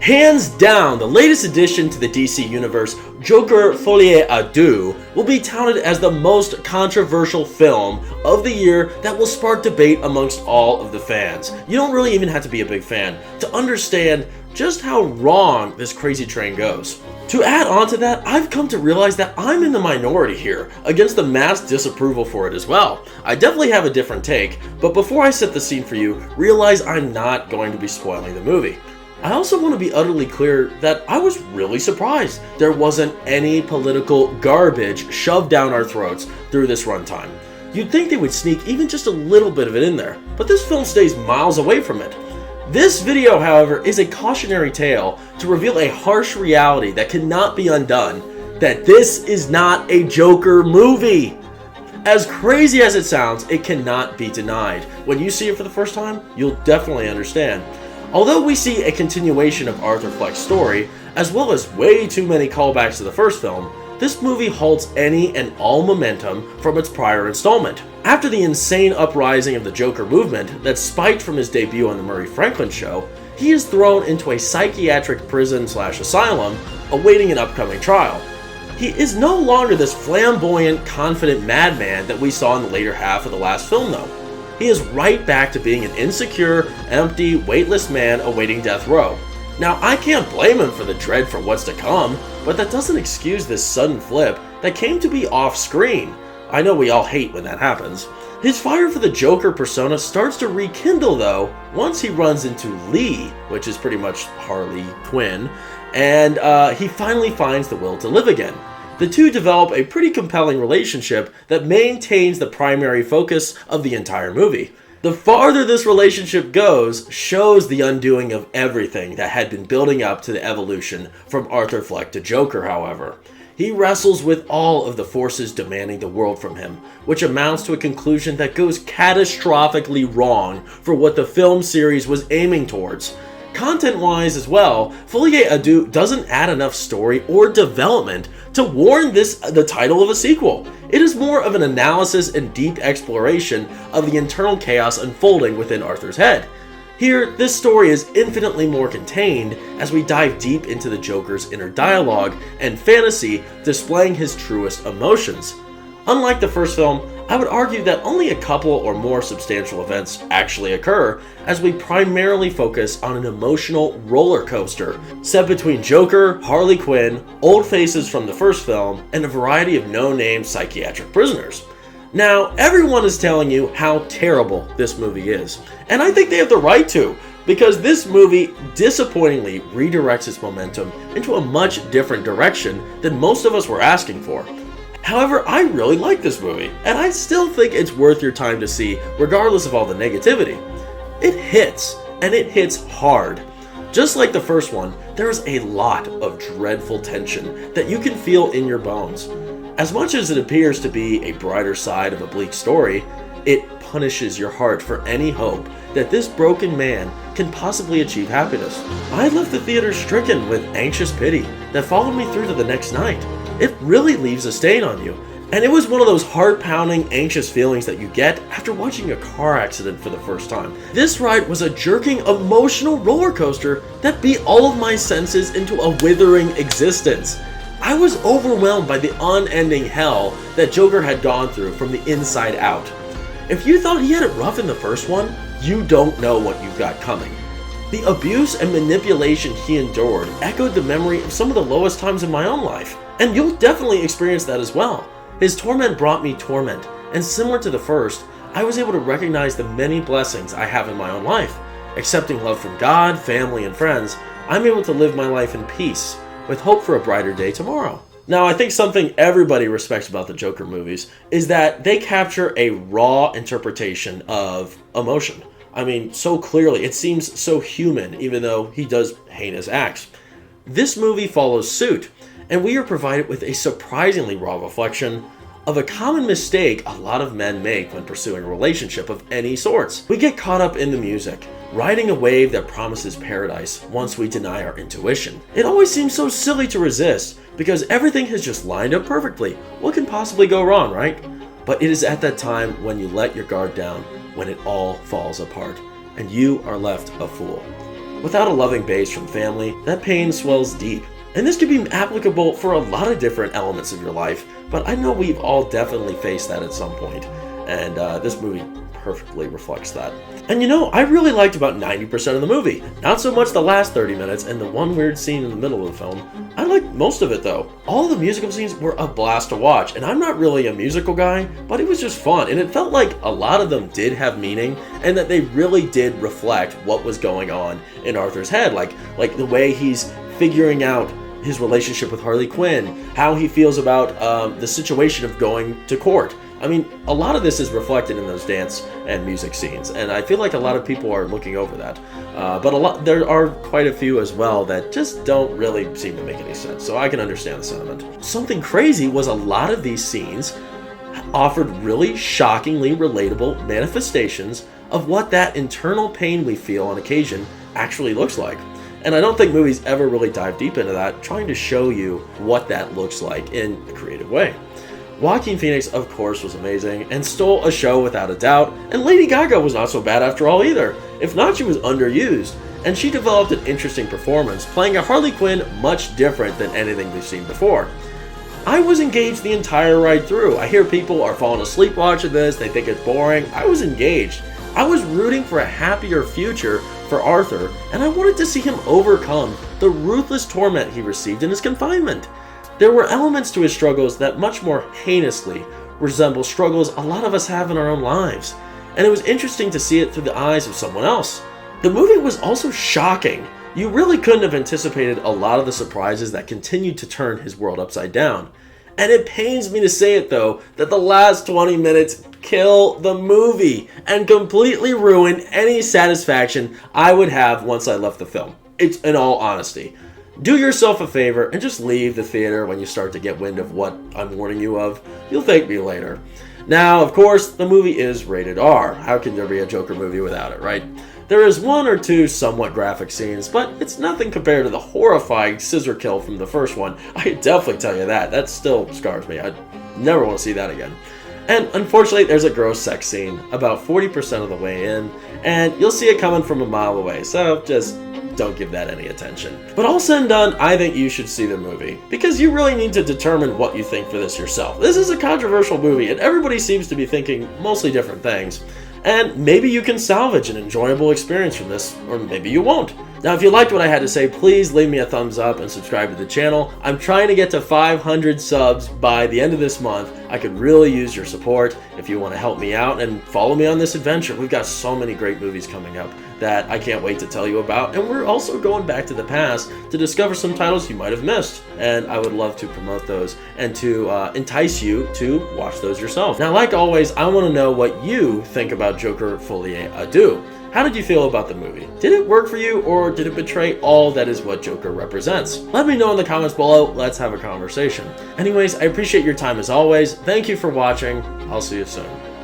Hands down, the latest addition to the DC Universe, Joker Folie à Deux, will be touted as the most controversial film of the year that will spark debate amongst all of the fans. You don't really even have to be a big fan to understand just how wrong this crazy train goes. To add on to that, I've come to realize that I'm in the minority here, against the mass disapproval for it as well. I definitely have a different take, but before I set the scene for you, realize I'm not going to be spoiling the movie. I also want to be utterly clear that I was really surprised there wasn't any political garbage shoved down our throats through this runtime. You'd think they would sneak even just a little bit of it in there, but this film stays miles away from it. This video, however, is a cautionary tale to reveal a harsh reality that cannot be undone, that this is not a Joker movie. As crazy as it sounds, it cannot be denied. When you see it for the first time, you'll definitely understand. Although we see a continuation of Arthur Fleck's story, as well as way too many callbacks to the first film, this movie halts any and all momentum from its prior installment. After the insane uprising of the Joker movement that spiked from his debut on the Murray Franklin show, he is thrown into a psychiatric prison/asylum awaiting an upcoming trial. He is no longer this flamboyant, confident madman that we saw in the later half of the last film though. He is right back to being an insecure, empty, weightless man awaiting death row. Now, I can't blame him for the dread for what's to come, but that doesn't excuse this sudden flip that came to be off-screen. I know we all hate when that happens. His fire for the Joker persona starts to rekindle though, once he runs into Lee, which is pretty much Harley Quinn, and he finally finds the will to live again. The two develop a pretty compelling relationship that maintains the primary focus of the entire movie. The farther this relationship goes shows the undoing of everything that had been building up to the evolution from Arthur Fleck to Joker, however. He wrestles with all of the forces demanding the world from him, which amounts to a conclusion that goes catastrophically wrong for what the film series was aiming towards. Content-wise as well, Folie à Deux doesn't add enough story or development to warrant the title of a sequel. It is more of an analysis and deep exploration of the internal chaos unfolding within Arthur's head. Here, this story is infinitely more contained as we dive deep into the Joker's inner dialogue and fantasy, displaying his truest emotions. Unlike the first film, I would argue that only a couple or more substantial events actually occur, as we primarily focus on an emotional roller coaster set between Joker, Harley Quinn, old faces from the first film, and a variety of no-name psychiatric prisoners. Now, everyone is telling you how terrible this movie is, and I think they have the right to, because this movie disappointingly redirects its momentum into a much different direction than most of us were asking for. However, I really like this movie, and I still think it's worth your time to see, regardless of all the negativity. It hits, and it hits hard. Just like the first one, there is a lot of dreadful tension that you can feel in your bones. As much as it appears to be a brighter side of a bleak story, it punishes your heart for any hope that this broken man can possibly achieve happiness. I left the theater stricken with anxious pity that followed me through to the next night. It really leaves a stain on you. And it was one of those heart-pounding, anxious feelings that you get after watching a car accident for the first time. This ride was a jerking, emotional roller coaster that beat all of my senses into a withering existence. I was overwhelmed by the unending hell that Joker had gone through from the inside out. If you thought he had it rough in the first one, you don't know what you've got coming. The abuse and manipulation he endured echoed the memory of some of the lowest times in my own life, and you'll definitely experience that as well. His torment brought me torment, and similar to the first, I was able to recognize the many blessings I have in my own life. Accepting love from God, family, and friends, I'm able to live my life in peace, with hope for a brighter day tomorrow. Now, I think something everybody respects about the Joker movies is that they capture a raw interpretation of emotion. I mean, so clearly, it seems so human, even though he does heinous acts. This movie follows suit, and we are provided with a surprisingly raw reflection of a common mistake a lot of men make when pursuing a relationship of any sorts. We get caught up in the music, riding a wave that promises paradise once we deny our intuition. It always seems so silly to resist, because everything has just lined up perfectly. What can possibly go wrong, right? But it is at that time when you let your guard down, when it all falls apart, and you are left a fool. Without a loving base from family, that pain swells deep. And this could be applicable for a lot of different elements of your life, but I know we've all definitely faced that at some point, and this movie perfectly reflects that. And you know, I really liked about 90% of the movie. Not so much the last 30 minutes and the one weird scene in the middle of the film. I liked most of it though. All the musical scenes were a blast to watch, and I'm not really a musical guy, but it was just fun, and it felt like a lot of them did have meaning, and that they really did reflect what was going on in Arthur's head, like the way he's figuring out his relationship with Harley Quinn, how he feels about the situation of going to court. I mean, a lot of this is reflected in those dance and music scenes, and I feel like a lot of people are looking over that. But there are quite a few as well that just don't really seem to make any sense, so I can understand the sentiment. Something crazy was a lot of these scenes offered really shockingly relatable manifestations of what that internal pain we feel on occasion actually looks like. And I don't think movies ever really dive deep into that, trying to show you what that looks like in a creative way. Joaquin Phoenix, of course, was amazing and stole a show without a doubt, and Lady Gaga was not so bad after all either. If not, she was underused, and she developed an interesting performance, playing a Harley Quinn much different than anything we've seen before. I was engaged the entire ride through. I hear people are falling asleep watching this, they think it's boring. I was engaged. I was rooting for a happier future for Arthur, and I wanted to see him overcome the ruthless torment he received in his confinement. There were elements to his struggles that much more heinously resemble struggles a lot of us have in our own lives, and it was interesting to see it through the eyes of someone else. The movie was also shocking. You really couldn't have anticipated a lot of the surprises that continued to turn his world upside down. And it pains me to say it though, that the last 20 minutes kill the movie and completely ruin any satisfaction I would have once I left the film. It's in all honesty. Do yourself a favor and just leave the theater when you start to get wind of what I'm warning you of. You'll thank me later. Now, of course, the movie is rated R. How can there be a Joker movie without it, right? There is one or two somewhat graphic scenes, but it's nothing compared to the horrifying scissor kill from the first one. I can definitely tell you that. That still scars me. I never want to see that again. And unfortunately, there's a gross sex scene about 40% of the way in, and you'll see it coming from a mile away, so just don't give that any attention. But all said and done, I think you should see the movie, because you really need to determine what you think for this yourself. This is a controversial movie, and everybody seems to be thinking mostly different things. And maybe you can salvage an enjoyable experience from this, or maybe you won't. Now, if you liked what I had to say, please leave me a thumbs up and subscribe to the channel. I'm trying to get to 500 subs by the end of this month. I could really use your support if you want to help me out and follow me on this adventure. We've got so many great movies coming up that I can't wait to tell you about, and we're also going back to the past to discover some titles you might have missed, and I would love to promote those and to entice you to watch those yourself. Now, like always, I want to know what you think about Joker Folie à Deux. How did you feel about the movie? Did it work for you, or did it betray all that is what Joker represents? Let me know in the comments below. Let's have a conversation. Anyways, I appreciate your time as always. Thank you for watching. I'll see you soon.